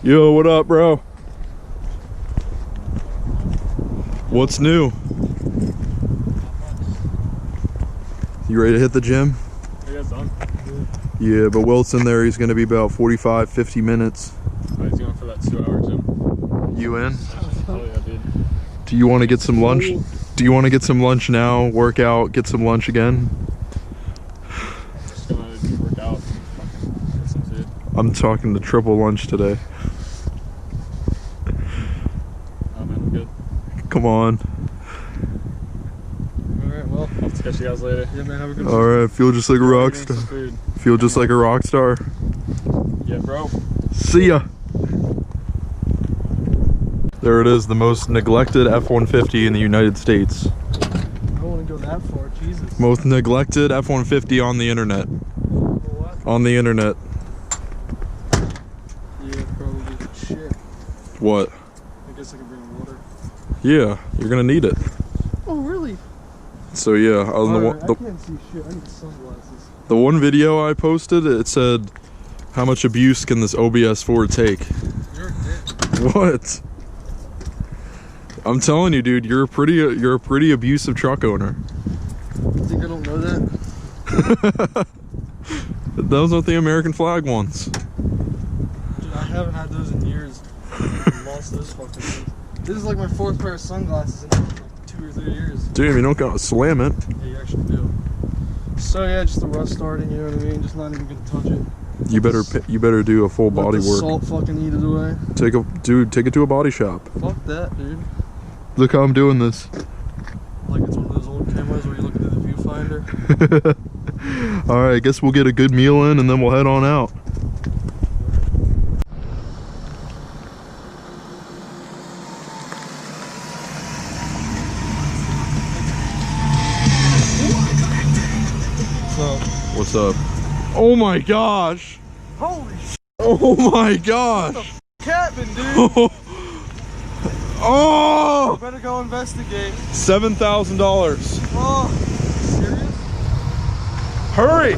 Yo, what up, bro? What's new? You ready to hit the gym? Are you guys done? Yeah, but Wilson there, he's gonna be about 45, 50 minutes. Oh, he's going for that 2-hour gym. You in? Oh yeah, dude. Do you want to get some lunch? Do you want to get some lunch now, work out, get some lunch again? I'm just gonna work out and fucking get some food. I'm talking the triple lunch today. Oh man, I'm good. Come on. Alright, well, I'll catch you guys later. Yeah man, have a good one. Alright, feel just like a rock star. Feel just like a rock star. Yeah, bro. See ya. There it is, the most neglected F-150 in the United States. I don't want to go that far, Jesus. Most neglected F-150 on the internet. What? On the internet. Yeah, probably. Shit. What? I guess I can bring water. Yeah, you're gonna need it. Oh, really? So yeah, I can't see shit. I need sunglasses. The one video I posted, it said, how much abuse can this OBS 4 take? You're a dick. What? I'm telling you, dude, you're a pretty abusive truck owner. You think I don't know that? Those are the American flag ones. Dude, I haven't had those in years. I lost those fucking things. This is like my 4th pair of sunglasses in like 2 or 3 years. Dude, you don't gotta slam it. Yeah, you actually do. So yeah, just the rust starting, you know what I mean? Just not even gonna touch it. You better do a full body Let the work. salt fucking eat it away. Take it to a body shop. Fuck that, dude. Look how I'm doing this. Like it's one of those old cameras where you look into the viewfinder. All right, I guess we'll get a good meal in and then we'll head on out. What's up? Oh my gosh! Holy shit! Oh my gosh! Captain, dude! Oh! Better go investigate. $7,000. Oh, serious? Hurry!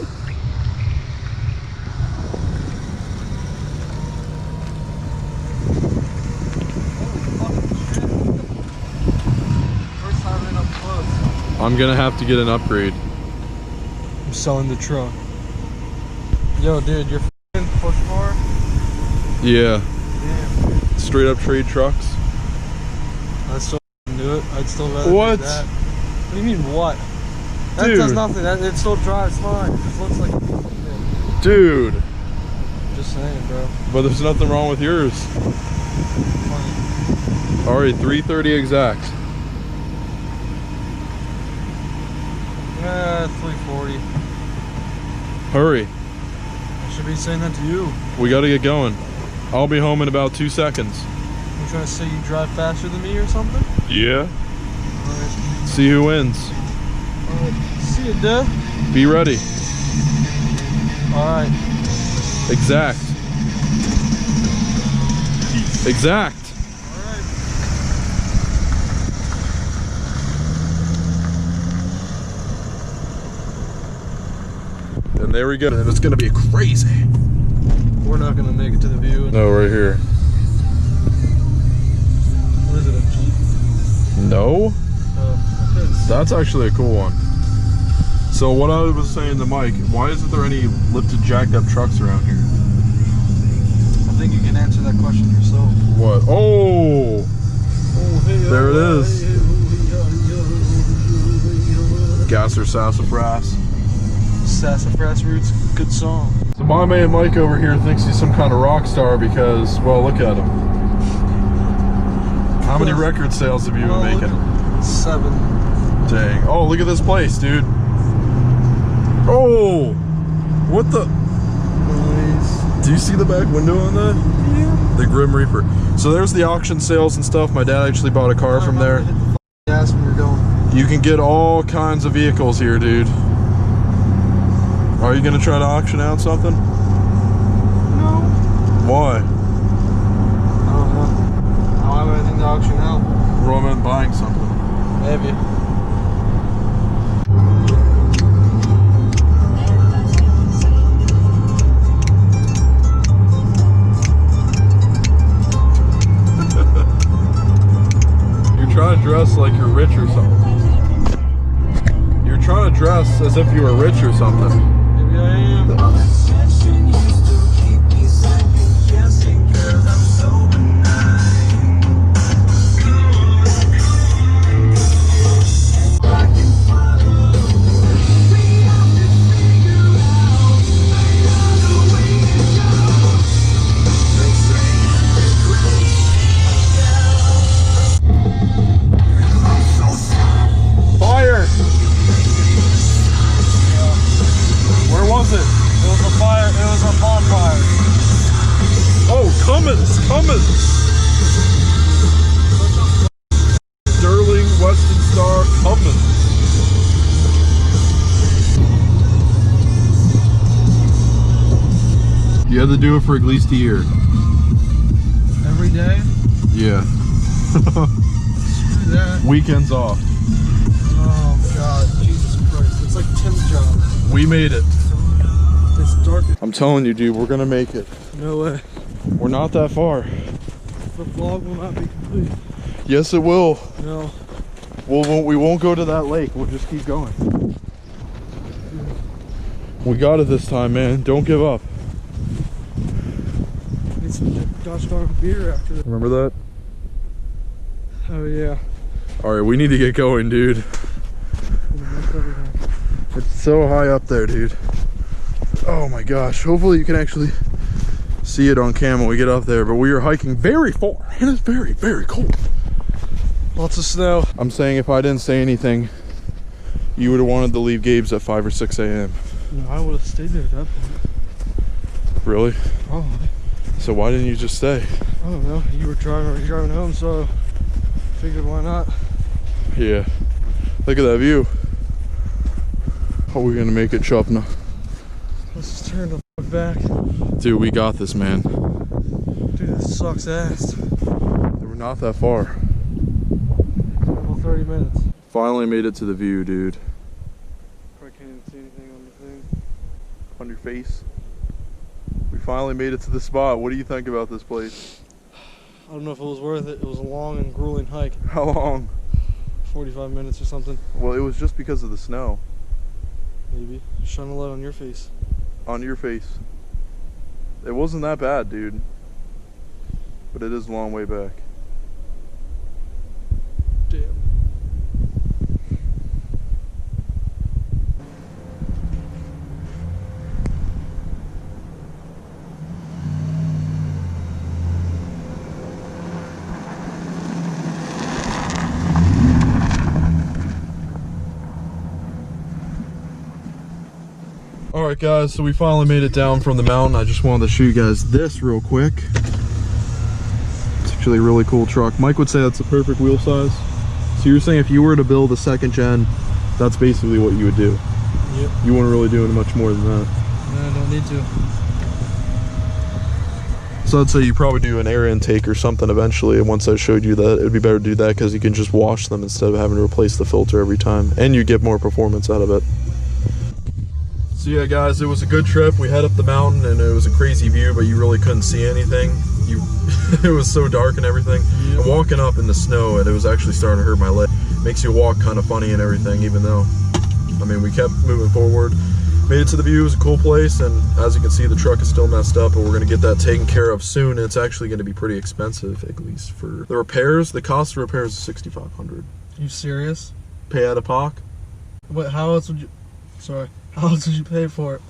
First time in up close. I'm gonna have to get an upgrade. I'm selling the truck. Yo, dude, you're f***ing push bar? Yeah. Damn. Straight up trade trucks. I'd still do it. I'd still rather What? do that. What do you mean, what? That Dude. does nothing. It still drives fine. It just looks like a piece of shit. Dude. Just saying, bro. But there's nothing wrong with yours. Funny. Alright, 330 exact. 340. Hurry. I should be saying that to you. We gotta get going. I'll be home in about 2 seconds. You trying to say you drive faster than me or something? Yeah. Alright. See who wins. Alright. See you, duh. Be ready. Alright. Exact. Exact. Alright. And there we go. And it's gonna be crazy. We're not gonna make it to the view. No, right here. What is it, a Jeep? No? Okay. That's actually a cool one. So what I was saying to Mike, why isn't there any lifted jacked up trucks around here? I think you can answer that question yourself. What? Oh! There it is. Gas or sassafras. Sassafras Roots, good song. So my man Mike over here thinks he's some kind of rock star because, well, look at him. How many record sales have you been making? 7. Dang. Oh, look at this place, dude. Oh! What the? Nice. Do you see the back window on that? Yeah. The Grim Reaper. So there's the auction sales and stuff. My dad actually bought a car from there. Hit the gas when you're going. You can get all kinds of vehicles here, dude. Are you gonna try to auction out something? No. Why? I don't know. I don't have anything to auction out. Roman buying something. Maybe. rich or something. You're trying to dress as if you were rich or something. Maybe I am. Fire! Where was it? It was a fire. It was a bonfire. Oh, Cummins! Cummins! Sterling Western Star Cummins. You had to do it for at least a year. Every day? Yeah. Screw that. Weekends off. Oh God, Jesus Christ. It's like Tim's job. We made it. It's dark. I'm telling you, dude, we're gonna make it. No way. We're not that far. The vlog will not be complete. Yes, it will. No. We won't go to that lake. We'll just keep going. We got it this time, man. Don't give up. Need some gosh darn beer after this. Remember that? Oh yeah. All right, we need to get going, dude. It's so high up there, dude. Oh my gosh. Hopefully you can actually see it on camera when we get up there, but we are hiking very far and it's very, very cold. Lots of snow. I'm saying if I didn't say anything, you would have wanted to leave Gabe's at 5 or 6 a.m. No, I would have stayed there at that point. Really? Probably. So why didn't you just stay? I don't know. You were driving home, so I figured why not. Yeah. Look at that view. How are we gonna make it, Chupna? Let's just turn the fuck back. Dude, we got this, man. Dude, this sucks ass. We're not that far. Well, 30 minutes. Finally made it to the view, dude. Probably can't even see anything on the thing. On your face. We finally made it to the spot. What do you think about this place? I don't know if it was worth it. It was a long and grueling hike. How long? 45 minutes or something. Well, it was just because of the snow. Maybe. Shine a light on your face. On your face. It wasn't that bad, dude. But it is a long way back. Damn. Alright guys, so we finally made it down from the mountain. I just wanted to show you guys this real quick. It's actually a really cool truck. Mike would say that's the perfect wheel size. So you're saying if you were to build a second gen, that's basically what you would do? Yep. You wouldn't really do much more than that? No, I don't need to. So I'd say you probably do an air intake or something eventually, and once I showed you that, it'd be better to do that because you can just wash them instead of having to replace the filter every time, and you get more performance out of it. So yeah guys, it was a good trip. We head up the mountain and it was a crazy view, but you really couldn't see anything. It was so dark and everything. Yep. And walking up in the snow, and it was actually starting to hurt my leg. Makes you walk kind of funny and everything, even though, I mean, we kept moving forward. Made it to the view. It was a cool place, and as you can see, the truck is still messed up, but we're gonna get that taken care of soon. And it's actually gonna be pretty expensive, at least for the repairs. The cost of repairs is $6,500. You serious? Pay out of pocket. What? How else would you? Sorry. How else would you pay for it?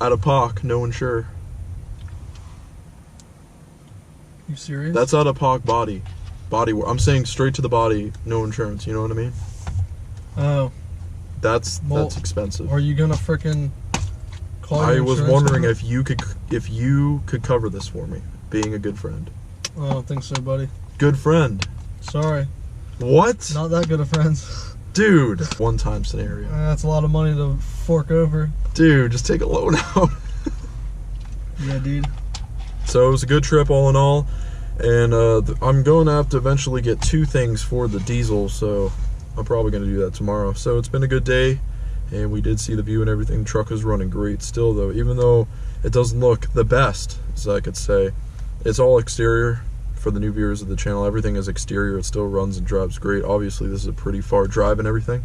Out of pocket, no insure. You serious? That's out of pocket body. I'm saying straight to the body, no insurance. You know what I mean? Oh. That's expensive. Are you gonna frickin' call your I was insurance wondering company? if you could cover this for me, being a good friend. I don't think so, buddy. Good friend. Sorry. What? Not that good of friends. Dude. One-time scenario. That's a lot of money to fork over. Dude, just take a loan out. Yeah, dude. So it was a good trip all in all. And I'm going to have to eventually get 2 things for the diesel, so I'm probably going to do that tomorrow. So it's been a good day, and we did see the view and everything. The truck is running great still, though, even though it doesn't look the best, as I could say. It's all exterior, for the new viewers of the channel, everything is exterior. It still runs and drives great. Obviously, this is a pretty far drive and everything.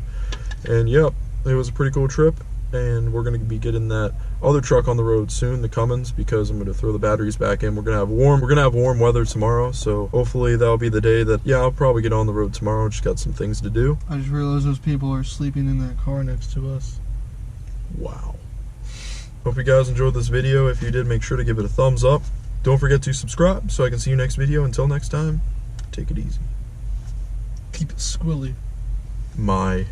And yep, it was a pretty cool trip. And we're going to be getting that other truck on the road soon, the Cummins, because I'm going to throw the batteries back in. We're going to have warm weather tomorrow, so hopefully that'll be the day that, yeah, I'll probably get on the road tomorrow. Just got some things to do. I just realized those people are sleeping in that car next to us. Wow. Hope you guys enjoyed this video. If you did, make sure to give it a thumbs up. Don't forget to subscribe so I can see you next video. Until next time, take it easy. Keep it squilly. My